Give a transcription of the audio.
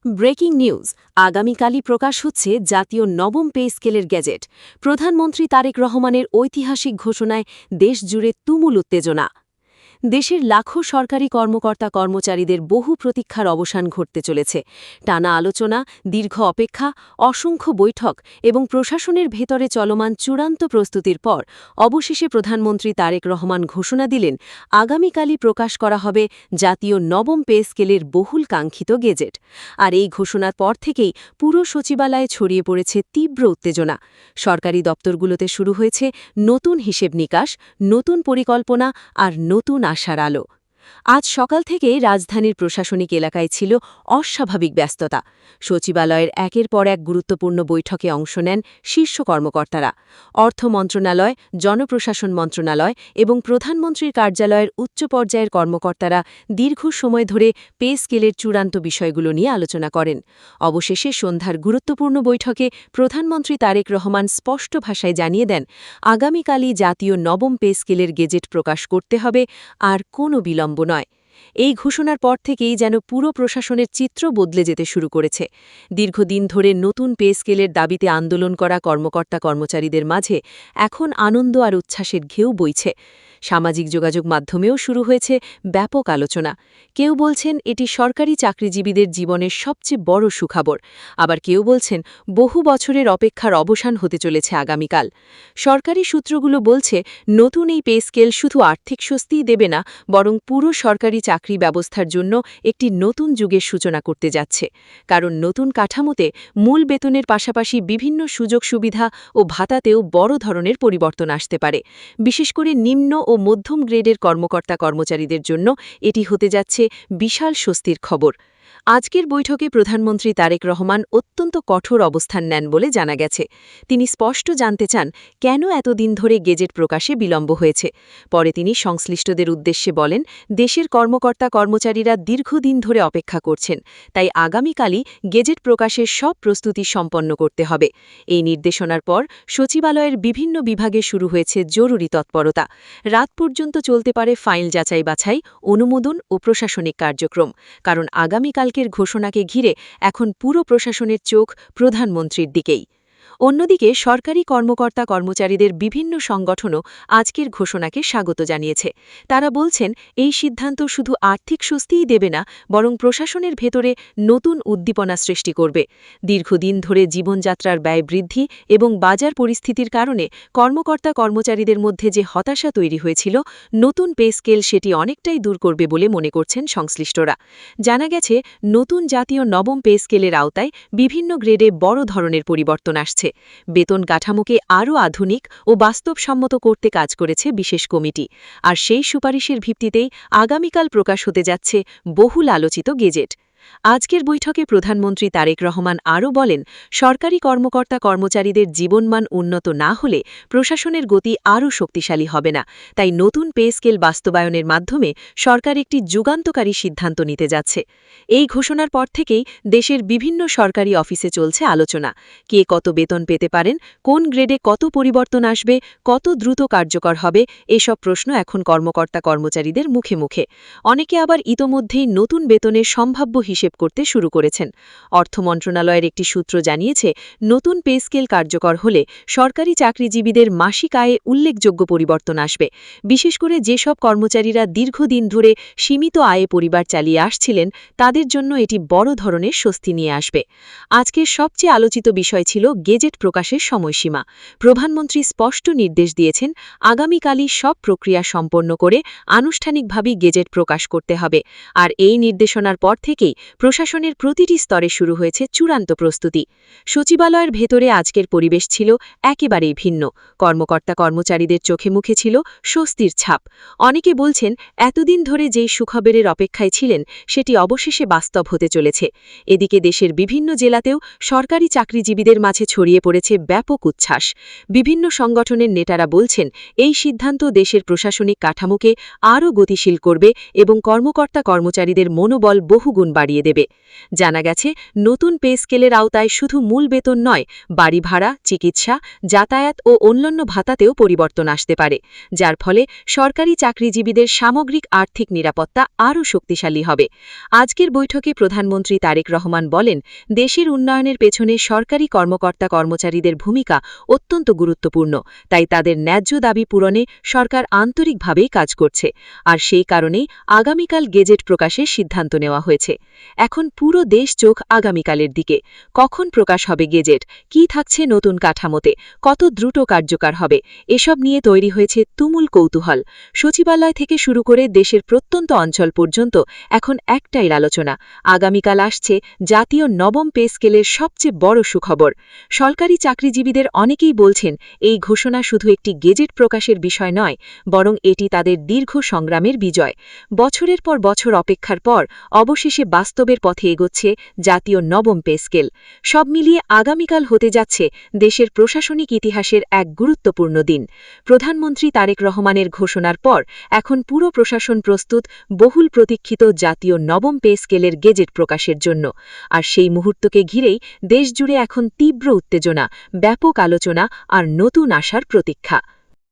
Breaking news আগামীকালই প্রকাশ হচ্ছে জাতীয় নবম পে স্কেলের গেজেট। প্রধানমন্ত্রী তারেক রহমানের ঐতিহাসিক ঘোষণায় দেশজুড়ে তুমুল উত্তেজনা। দেশের লাখো সরকারি কর্মকর্তা কর্মচারীদের বহু প্রতীক্ষার অবসান ঘটতে চলেছে। টানা আলোচনা, দীর্ঘ অপেক্ষা, অসংখ্য বৈঠক এবং প্রশাসনের ভেতরে চলমান চূড়ান্ত প্রস্তুতির পর অবশেষে প্রধানমন্ত্রী তারেক রহমান ঘোষণা দিলেন, আগামীকালই প্রকাশ করা হবে জাতীয় নবম পে স্কেলের বহুল কাঙ্ক্ষিত গেজেট। আর এই ঘোষণার পর থেকেই পুরো সচিবালয়ে ছড়িয়ে পড়েছে তীব্র উত্তেজনা। সরকারি দপ্তরগুলোতে শুরু হয়েছে নতুন হিসেব নিকাশ, নতুন পরিকল্পনা আর নতুন আশার আলো। আজ সকাল থেকে রাজধানীর প্রশাসনিক এলাকায় ছিল অস্বাভাবিক ব্যস্ততা। সচিবালয়ের একের পর এক গুরুত্বপূর্ণ বৈঠকে অংশ নেন শীর্ষ কর্মকর্তারা। অর্থ মন্ত্রণালয়, জনপ্রশাসন মন্ত্রণালয় এবং প্রধানমন্ত্রীর কার্যালয়ের উচ্চ পর্যায়ের কর্মকর্তারা দীর্ঘ সময় ধরে পে স্কেলের চূড়ান্ত বিষয়গুলো নিয়ে আলোচনা করেন। অবশেষে সন্ধ্যার গুরুত্বপূর্ণ বৈঠকে প্রধানমন্ত্রী তারেক রহমান স্পষ্ট ভাষায় জানিয়ে দেন, আগামীকালই জাতীয় নবম পে স্কেলের গেজেট প্রকাশ করতে হবে, আর কোনো বিলম্ব নয়। এই ঘোষণার পর থেকেই যেন পুরো প্রশাসনের চিত্র বদলে যেতে শুরু করেছে। দীর্ঘদিন ধরে নতুন পে স্কেলের দাবিতে আন্দোলন করা কর্মকর্তা কর্মচারীদের মাঝে এখন আনন্দ আর উচ্ছ্বাসের ঢেউ বইছে। সামাজিক যোগাযোগ মাধ্যমেও শুরু হয়েছে ব্যাপক আলোচনা। কেউ বলছেন এটি সরকারি চাকরিজীবীদের জীবনের সবচেয়ে বড় সুখবর, আবার কেউ বলছেন বহু বছরের অপেক্ষার অবসান হতে চলেছে আগামীকাল। সরকারি সূত্রগুলো বলছে, নতুন এই পে স্কেল শুধু আর্থিক স্বস্তিই দেবে না, বরং পুরো সরকারি চাকরি ব্যবস্থার জন্য একটি নতুন যুগের সূচনা করতে যাচ্ছে। কারণ নতুন কাঠামোতে মূল বেতনের পাশাপাশি বিভিন্ন সুযোগ সুবিধা ও ভাতাতেও বড় ধরনের পরিবর্তন আসতে পারে। বিশেষ করে নিম্ন ও মধ্যম গ্রেডের কর্মকর্তা কর্মচারীদের জন্য এটি হতে যাচ্ছে বিশাল স্বস্তির খবর। আজকের বৈঠকে প্রধানমন্ত্রী তারেক রহমান অত্যন্ত কঠোর অবস্থান নেন বলে জানা গেছে। তিনি স্পষ্ট জানতে চান কেন এতদিন ধরে গেজেট প্রকাশে বিলম্ব হয়েছে। পরে তিনি সংশ্লিষ্টদের উদ্দেশ্যে বলেন, দেশের কর্মকর্তা কর্মচারীরা দীর্ঘদিন ধরে অপেক্ষা করছেন, তাই আগামীকালই গেজেট প্রকাশের সব প্রস্তুতি সম্পন্ন করতে হবে। এই নির্দেশনার পর সচিবালয়ের বিভিন্ন বিভাগে শুরু হয়েছে জরুরি তৎপরতা। রাত পর্যন্ত চলতে পারে ফাইল যাচাই বাছাই, অনুমোদন ও প্রশাসনিক কার্যক্রম, কারণ আগামীকালকের ঘোষণাকে ঘিরে এখন পুরো প্রশাসনের চোখ প্রধানমন্ত্রীর দিকেই। অন্যদিকে সরকারি কর্মকর্তা কর্মচারীদের বিভিন্ন সংগঠনও আজকের ঘোষণাকে স্বাগত জানিয়েছে। তারা বলছেন, এই সিদ্ধান্ত শুধু আর্থিক স্বস্তিই দেবে না, বরং প্রশাসনের ভেতরে নতুন উদ্দীপনা সৃষ্টি করবে। দীর্ঘদিন ধরে জীবনযাত্রার ব্যয় বৃদ্ধি এবং বাজার পরিস্থিতির কারণে কর্মকর্তা কর্মচারীদের মধ্যে যে হতাশা তৈরি হয়েছিল, নতুন পে স্কেল সেটি অনেকটাই দূর করবে বলে মনে করছেন সংশ্লিষ্টরা। জানা গেছে, নতুন জাতীয় নবম পে স্কেলের আওতায় বিভিন্ন গ্রেডে বড় ধরনের পরিবর্তন আসছে। বেতন কাঠামোকে আরও আধুনিক ও বাস্তবসম্মত করতে কাজ করেছে বিশেষ কমিটি, আর সেই সুপারিশের ভিত্তিতেই আগামীকাল প্রকাশ হতে যাচ্ছে বহুল আলোচিত গেজেট। আজকের বৈঠকে প্রধানমন্ত্রী তারেক রহমান আরও বলেন, সরকারি কর্মকর্তা কর্মচারীদের জীবনমান উন্নত না হলে প্রশাসনের গতি আরও শক্তিশালী হবে না। তাই নতুন পে স্কেল বাস্তবায়নের মাধ্যমে সরকার একটি যুগান্তকারী সিদ্ধান্ত নিতে যাচ্ছে। এই ঘোষণার পর থেকেই দেশের বিভিন্ন সরকারি অফিসে চলছে আলোচনা। কে কত বেতন পেতে পারেন, কোন গ্রেডে কত পরিবর্তন আসবে, কত দ্রুত কার্যকর হবে, এসব প্রশ্ন এখন কর্মকর্তা কর্মচারীদের মুখে মুখে। অনেকে আবার ইতোমধ্যেই নতুন বেতনের সম্ভাব্য হিসেব করতে শুরু করেছেন। অর্থ মন্ত্রণালয়ের একটি সূত্র জানিয়েছে, নতুন পে স্কেল কার্যকর হলে সরকারি চাকরিজীবীদের মাসিক আয়ে উল্লেখযোগ্য পরিবর্তন আসবে। বিশেষ করে যেসব কর্মচারীরা দীর্ঘদিন ধরে সীমিত আয়ে পরিবার চালিয়ে আসছিলেন, তাদের জন্য এটি বড় ধরনের স্বস্তি নিয়ে আসবে। আজকের সবচেয়ে আলোচিত বিষয় ছিল গেজেট প্রকাশের সময়সীমা। প্রধানমন্ত্রী স্পষ্ট নির্দেশ দিয়েছেন, আগামীকালই সব প্রক্রিয়া সম্পন্ন করে আনুষ্ঠানিকভাবে গেজেট প্রকাশ করতে হবে। আর এই নির্দেশনার পর থেকেই প্রশাসনের প্রতিটি স্তরে শুরু হয়েছে চূড়ান্ত প্রস্তুতি। সচিবালয়ের ভেতরে আজকের পরিবেশ ছিল একেবারেই ভিন্ন। কর্মকর্তা কর্মচারীদের চোখে মুখে ছিল স্বস্তির ছাপ। অনেকে বলছেন, এতদিন ধরে যেই সুখবরের অপেক্ষায় ছিলেন, সেটি অবশেষে বাস্তব হতে চলেছে। এদিকে দেশের বিভিন্ন জেলাতেও সরকারি চাকরিজীবীদের মাঝে ছড়িয়ে পড়েছে ব্যাপক উচ্ছ্বাস। বিভিন্ন সংগঠনের নেতারা বলছেন, এই সিদ্ধান্ত দেশের প্রশাসনিক কাঠামোকে আরও গতিশীল করবে এবং কর্মকর্তা কর্মচারীদের মনোবল বহুগুণ বাড়িয়ে বাড়িয়ে দেবে। জানা গেছে, নতুন পে স্কেলের আওতায় শুধু মূল বেতন নয়, বাড়ি ভাড়া, চিকিৎসা, যাতায়াত ও অন্যান্য ভাতাতেও পরিবর্তন আসতে পারে, যার ফলে সরকারি চাকরিজীবীদের সামগ্রিক আর্থিক নিরাপত্তা আরও শক্তিশালী হবে। আজকের বৈঠকে প্রধানমন্ত্রী তারেক রহমান বলেন, দেশের উন্নয়নের পেছনে সরকারি কর্মকর্তা-কর্মচারীদের ভূমিকা অত্যন্ত গুরুত্বপূর্ণ, তাই তাদের ন্যায্য দাবি পূরণে সরকার আন্তরিকভাবেই কাজ করছে। আর সেই কারণেই আগামীকাল গেজেট প্রকাশের সিদ্ধান্ত নেওয়া হয়েছে। এখন পুরো দেশ চোখ আগামীকালের দিকে। কখন প্রকাশ হবে গেজেট, কি থাকছে নতুন কাঠামোতে, কত দ্রুত কার্যকর হবে, এসব নিয়ে তৈরি হয়েছে তুমুল কৌতূহল। সচিবালয় থেকে শুরু করে দেশের প্রত্যন্ত অঞ্চল পর্যন্ত এখন একটাই আলোচনা। আগামীকাল আসছে জাতীয় নবম পে স্কেলের সবচেয়ে বড় সুখবর। সরকারি চাকরিজীবীদের অনেকেই বলছেন, এই ঘোষণা শুধু একটি গেজেট প্রকাশের বিষয় নয়, বরং এটি তাদের দীর্ঘ সংগ্রামের বিজয়। বছরের পর বছর অপেক্ষার পর অবশেষে বাস্তবের পথে এগোচ্ছে জাতীয় নবম পে স্কেল। সব মিলিয়ে আগামীকাল হতে যাচ্ছে দেশের প্রশাসনিক ইতিহাসের এক গুরুত্বপূর্ণ দিন। প্রধানমন্ত্রী তারেক রহমানের ঘোষণার পর এখন পুরো প্রশাসন প্রস্তুত বহুল প্রতীক্ষিত জাতীয় নবম পে স্কেলের গেজেট প্রকাশের জন্য। আর সেই মুহূর্তকে ঘিরেই দেশজুড়ে এখন তীব্র উত্তেজনা, ব্যাপক আলোচনা আর নতুন আশার প্রতীক্ষা।